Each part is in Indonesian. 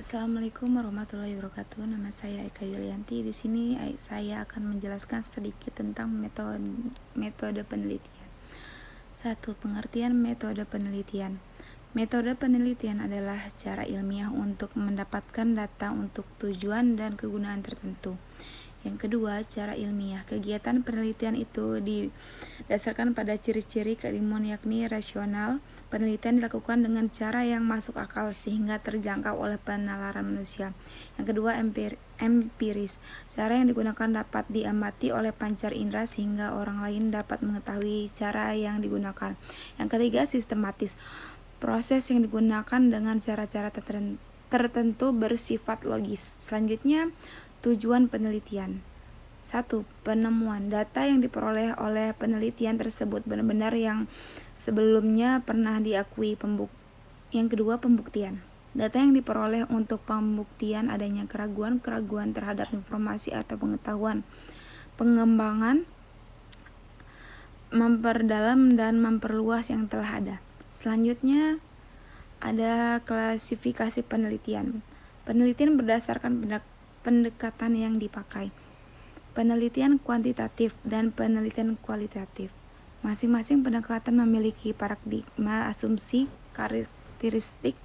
Assalamualaikum warahmatullahi wabarakatuh. Nama saya Eka Yulianti. Di sini saya akan menjelaskan sedikit tentang metode penelitian. 1. Pengertian metode penelitian. Metode penelitian adalah cara ilmiah untuk mendapatkan data untuk tujuan dan kegunaan tertentu. Yang kedua, cara ilmiah. Kegiatan penelitian itu didasarkan pada ciri-ciri keilmuan yakni rasional. Penelitian dilakukan dengan cara yang masuk akal sehingga terjangkau oleh penalaran manusia. Yang kedua, empiris. Cara yang digunakan dapat diamati oleh pancar indera sehingga orang lain dapat mengetahui cara yang digunakan. Yang ketiga, sistematis. Proses yang digunakan dengan cara-cara tertentu bersifat logis. Selanjutnya, tujuan penelitian. 1. Penemuan. Data yang diperoleh oleh penelitian tersebut benar-benar yang sebelumnya pernah diakui. Yang kedua, pembuktian. Data yang diperoleh untuk pembuktian adanya keraguan-keraguan terhadap informasi atau pengetahuan. Pengembangan, memperdalam dan memperluas yang telah ada. Selanjutnya, ada klasifikasi penelitian. Penelitian berdasarkan pendekatan yang dipakai. Penelitian kuantitatif dan penelitian kualitatif. Masing-masing pendekatan memiliki paradigma, asumsi, karakteristik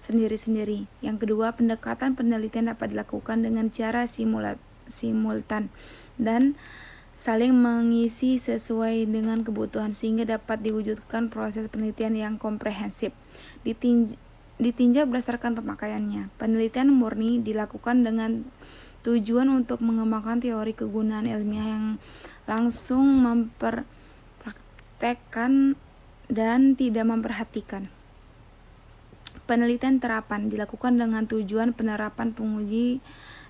sendiri-sendiri. Yang kedua, pendekatan penelitian dapat dilakukan dengan cara simultan dan saling mengisi sesuai dengan kebutuhan sehingga dapat diwujudkan proses penelitian yang komprehensif. Ditinjau berdasarkan pemakaiannya. Penelitian murni dilakukan dengan tujuan untuk mengembangkan teori kegunaan ilmiah yang langsung mempraktekkan dan tidak memperhatikan. Penelitian terapan dilakukan dengan tujuan penerapan, penguji,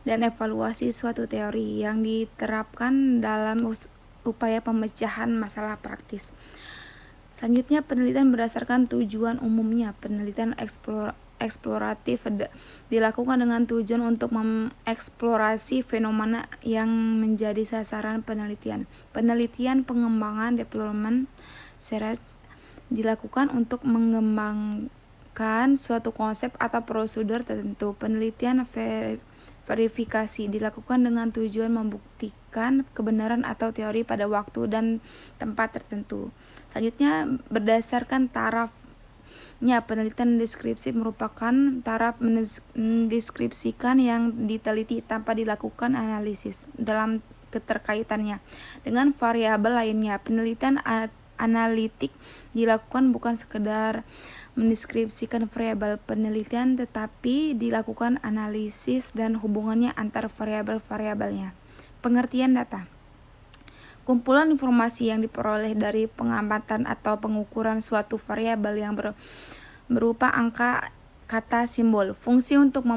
dan evaluasi suatu teori yang diterapkan dalam upaya pemecahan masalah praktis. Selanjutnya, penelitian berdasarkan tujuan umumnya. Penelitian eksploratif dilakukan dengan tujuan untuk mengeksplorasi fenomena yang menjadi sasaran penelitian. Penelitian pengembangan development research dilakukan untuk mengembangkan suatu konsep atau prosedur tertentu. Penelitian verifikasi dilakukan dengan tujuan membuktikan kebenaran atau teori pada waktu dan tempat tertentu. Selanjutnya, berdasarkan tarafnya, penelitian deskripsi merupakan taraf mendeskripsikan yang diteliti tanpa dilakukan analisis dalam keterkaitannya dengan variabel lainnya. Penelitian analitik dilakukan bukan sekedar mendeskripsikan variabel penelitian, tetapi dilakukan analisis dan hubungannya antar variabel-variabelnya. Pengertian data. Kumpulan informasi yang diperoleh dari pengamatan atau pengukuran suatu variabel yang berupa angka, kata, simbol. Fungsinya untuk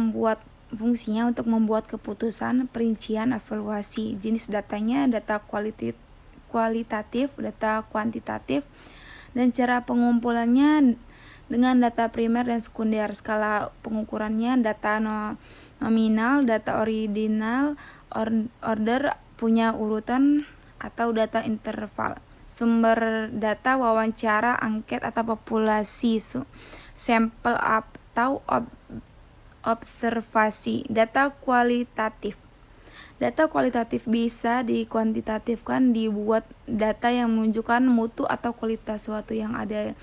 membuat keputusan, perincian, evaluasi. Jenis datanya, data kualitatif, data kuantitatif, dan cara pengumpulannya dengan data primer dan sekunder. Skala pengukurannya data nominal, data ordinal, order, punya urutan, atau data interval. Sumber data wawancara, angket atau populasi, sampel atau observasi. Data kualitatif. Data kualitatif bisa dikuantitatifkan, dibuat data yang menunjukkan mutu atau kualitas suatu yang ada,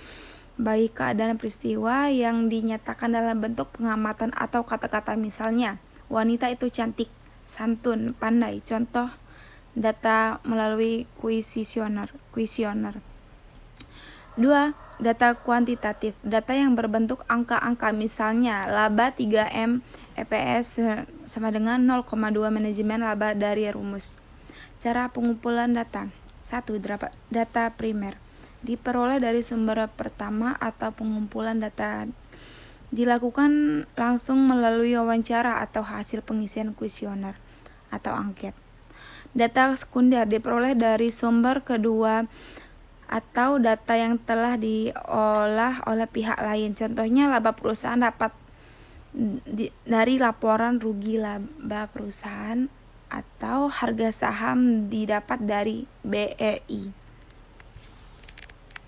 baik keadaan peristiwa yang dinyatakan dalam bentuk pengamatan atau kata-kata. Misalnya, wanita itu cantik, santun, pandai. Contoh data melalui kuesioner. 2. Data kuantitatif. Data yang berbentuk angka-angka. Misalnya, laba 3M EPS sama dengan 0,2 manajemen laba dari rumus. Cara pengumpulan data. 1. Data primer diperoleh dari sumber pertama atau pengumpulan data dilakukan langsung melalui wawancara atau hasil pengisian kuesioner atau angket. Data sekunder diperoleh dari sumber kedua atau data yang telah diolah oleh pihak lain. Contohnya, laba perusahaan dapat dari laporan rugi laba perusahaan atau harga saham didapat dari BEI.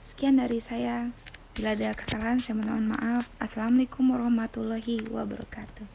Sekian dari saya. Bila ada kesalahan saya mohon maaf. Assalamualaikum warahmatullahi wabarakatuh.